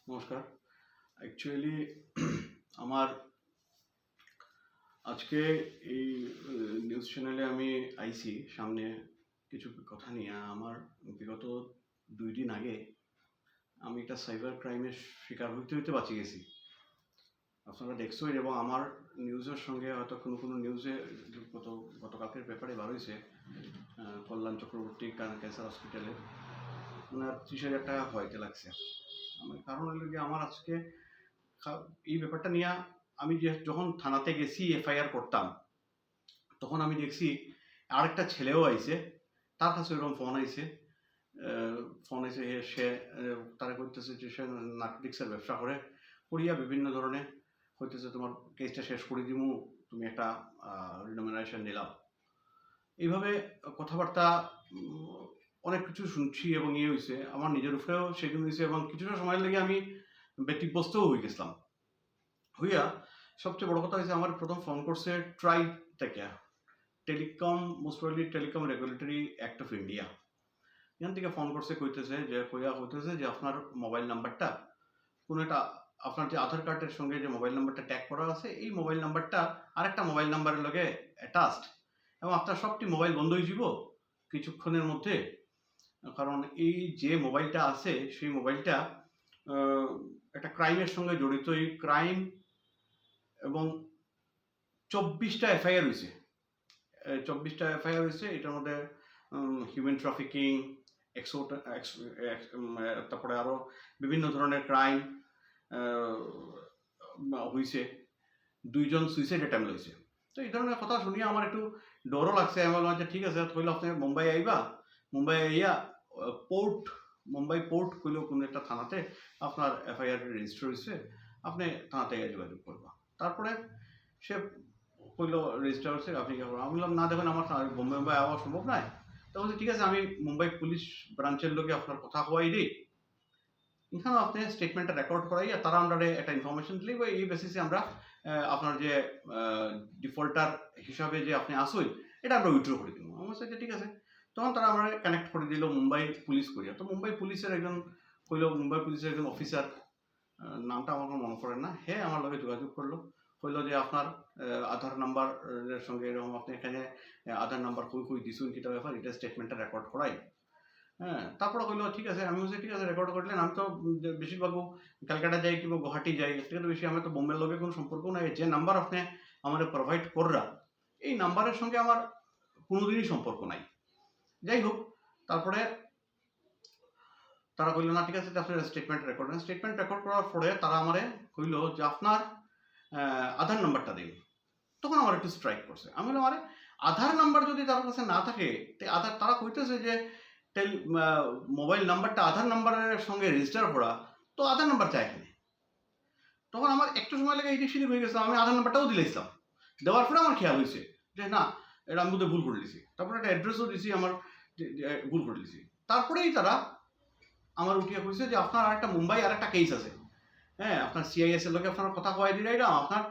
নমস্কার। অ্যাকচুয়ালি আমার আজকে এই নিউজ চ্যানেলে আমি আইছি সামনে কিছু কথা নিয়ে। আমার বিগত ২ দিন আগে আমি একটা সাইবার ক্রাইমের শিকার হইতে, হইতে বাঁচি গেছি। আপনারা দেখছেন এবং আমার নিউজের সঙ্গে হয়তো কোনো নিউজে গতকালকের পেপারে বার হইছে কল্যাণ চক্রবর্তী ক্যান্সার হসপিটালে উনার ৩০,০০০ টাকা খোয়াইতে লাগছে। আমার কারণ হলো গিয়ে আমার আজকে এই ব্যাপারটা নিয়ে আমি যখন থানাতে গেছি এফআইআর করতাম, তখন আমি দেখছি আরেকটা ছেলেও আইছে, তার কাছে এরকম ফোন আইছে। সে তারা করতেছে যে সে নার্কোটিক্সের ব্যবসা করে, করিয়া বিভিন্ন ধরনের হইতেছে তোমার কেসটা শেষ করে দিমু, তুমি একটা রিনমিনেশন নিলাম। এইভাবে কথাবার্তা অনেক কিছু শুনছি এবং ইয়ে হয়েছে, আমার নিজের উপরেও সেদিন হয়েছে এবং কিছুটা সময় লেগে আমি ব্যতিব্যস্তও হয়ে গেছিলাম। হইয়া সবচেয়ে বড় কথা হয়েছে, আমার প্রথম ফোন করছে ট্রাইব থেকে, most probably telecom regulatory act of India. এখান থেকে ফোন করছে, কইতেছে যে আপনার মোবাইল নাম্বারটা কোনো একটা, আপনার যে আধার কার্ডের সঙ্গে যে মোবাইল নাম্বারটা ট্যাগ করা আছে, এই মোবাইল নাম্বারটা আরেকটা মোবাইল নাম্বারের লগে অ্যাটাচড এবং আপনার সবটি মোবাইল বন্ধ হয়ে যাব কিছুক্ষণের মধ্যে। কারণ এই যে মোবাইলটা আছে সেই মোবাইলটা একটা ক্রাইমের সঙ্গে জড়িত। এই ক্রাইম এবং ২৪টা এফআইআর হয়েছে। ২৪টা এফআইআর হয়েছে। এটার মধ্যে হিউম্যান ট্রাফিকিং, তারপরে আরও বিভিন্ন ধরনের ক্রাইম হয়েছে। ২ জন সুইসাইড অ্যাটেম্প হয়েছে। তো এই ধরনের কথা শুনিয়ে আমার একটু ডরও লাগছে। আমি বললাম যে ঠিক আছে, কইলে আপনি মুম্বাই আইবা, মুম্বাই আইয়া মুম্বাই পোর্ট কইল কোনো একটা থানাতে আপনার এফআইআর রেজিস্টার হয়েছে, আপনি থানাতে যোগাযোগ করবা। তারপরে সে কইল রেজিস্টার হচ্ছে, আপনি কি করবেন? আমি বললাম না, দেখুন আমার মুম্বাই আওয়া সম্ভব নয়। তো বলছে ঠিক আছে, আমি মুম্বাই পুলিশ ব্রাঞ্চের লোকে আপনার কথা হওয়াই দিই, এখানেও আপনি স্টেটমেন্টটা রেকর্ড করাইয়া তারা আমরা একটা ইনফরমেশন দিলেই এই বেসিসে আমরা আপনার যে ডিফল্টার হিসাবে যে আপনি আসুই, এটা আমরা উইথড্র করে দিব। আমার সাথে ঠিক আছে। তখন তারা আমরা কানেক্ট করে দিল মুম্বাই পুলিশ করিয়া। তো মুম্বাই পুলিশের একজন অফিসার, নামটা আমার মনে পড়ে না, হে আমার লগে যোগাযোগ করলো, কইল যে আপনার আধার নাম্বারের সঙ্গে এরকম আপনি এখানে আধার নাম্বার কই দিছুন, কিটা ব্যাপার, এটা স্টেটমেন্টটা রেকর্ড করাই। হ্যাঁ, তারপরে কইলো ঠিক আছে। আমি বলছি ঠিক আছে, রেকর্ড করলেন। আমি তো বেশিরভাগ ক্যালকাটা যাই কিংবা গুয়াহাটি যাই, এর থেকে বেশি আমার তো বোম্বের লগে কোনো সম্পর্ক নাই। যে নাম্বার আপনি আমাদের প্রোভাইড কররা, এই নাম্বারের সঙ্গে আমার কোনোদিনই সম্পর্ক নাই। যাই হোক, তারপরে তারা কইল না ঠিক আছে, আপনার স্টেটমেন্ট রেকর্ড করার পরে তারা আমারে কইল যে আপনার আধার নাম্বারটা দিন। তখন আমার একটু স্ট্রাইক করছে। আমি বললাম আরে, আধার নাম্বার যদি তার কাছে না থাকে, তারা কইতেছে যে মোবাইল নাম্বারটা আধার নাম্বারের সঙ্গে রেজিস্টার করা, তো আধার নাম্বার চাই এখানে। তখন আমার একটু সময় লেগে এদিক সেদিক হয়ে গেছে। আমি আধার নাম্বারটাও দিলাম। দেওয়ার পরে আমার খেয়াল হয়েছে যে না, এটা আমি বোধহয় ভুল করে দিয়েছি। তারপরে একটা অ্যাড্রেসও দিয়েছি, আমার ভুল করে দিয়েছি। তারপরেই তারা আমার উঠিয়ে কইছে যে আপনার আরেকটা মুম্বাই আরেকটা কেস আছে, হ্যাঁ, আপনার সিআইএস এর লোকে আপনার কথা কয় দিলাই না, আপনার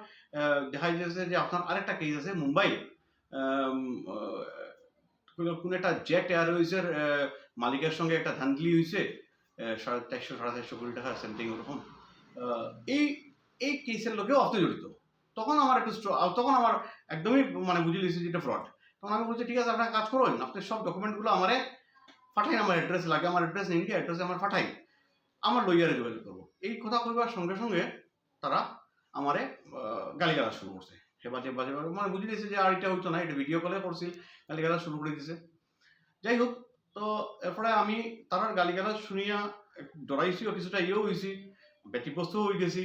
দেখা যাচ্ছে যে আপনার আরেকটা কেস আছে মুম্বাই, কোন একটা জেট এয়ারওয়েজের মালিকের সঙ্গে একটা ধান্দলি হয়েছে, 450-450 কোটি টাকা সামথিং ওরকম। এই এই কেসের লোকেও আপনি জড়িত। তখন আমার তখন আমার একদমই মানে বুঝে দিয়েছে যে এটা ফ্রড। তখন আমি বলছি ঠিক আছে, আপনার কাজ করুন, আপনি সব ডকুমেন্টগুলো আমারে পাঠাই, আমার অ্যাড্রেস লাগে, আমার অ্যাড্রেস নিন, কি অ্যাড্রেসে আমার পাঠাই, আমার লইয়ারে যোগাযোগ করবো। এই কথা কইবার সঙ্গে সঙ্গে তারা আমারে গালিগালাজ শুরু করছে। সে বাজে বাজে মানে বুঝে দিয়েছে যে আর এটা হইতো না, এটা ভিডিও কলে করছিল, গালিগালাজ শুরু করে দিয়েছে। যাই হোক, তো এরপরে আমি তার গালিগালাজ শুনিয়া ডরাইছিও, কিছুটা ইয়েও হয়েছি, ব্যতিগ্রস্ত হয়ে গেছি।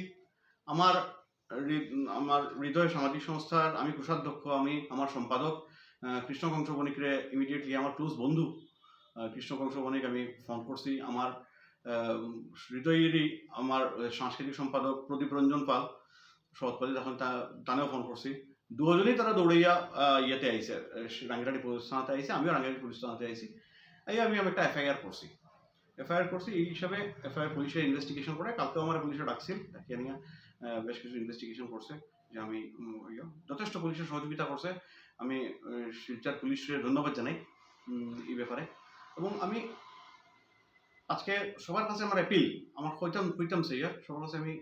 আমার আমার হৃদয় সামাজিক সংস্থার আমি কোষাধ্যক্ষ, আমার সম্পাদক কৃষ্ণকংস বণিকরে ইমিডিয়েটলি, আমার ক্লোজ বন্ধু কৃষ্ণকংস বণিক আমি ফোন করছি। আমার হৃদয়েরই আমার সাংস্কৃতিক সম্পাদক প্রদীপ রঞ্জন পাল, সৎপালি, তখন তানেও ফোন করছি। দুজনেই তারা দৌড়াইয়া ইয়েতে আইসে, রাঙ্গিরাটি পুলিশ থানাতে আইসে, আমিও রাঙ্গিরাটি পুলিশ থানাতে আইসি। আমি একটা এফআইআর করছি। এই হিসাবে এফআইআর পুলিশে ইনভেস্টিগেশন করে, কালকেও আমার পুলিশে ডাকছিল, ডাকিয়ে নিয়ে বেশ কিছু ইনভেস্টিগেশন করছে। যে আমি যথেষ্ট পুলিশের সহযোগিতা করছে, আমি শিলচর পুলিশকে ধন্যবাদ জানাই এই ব্যাপারে। এবং আমি আজকে সবার কাছে আমার অ্যাপিল, আমার কইতাম সইয়া সবার কাছে আমি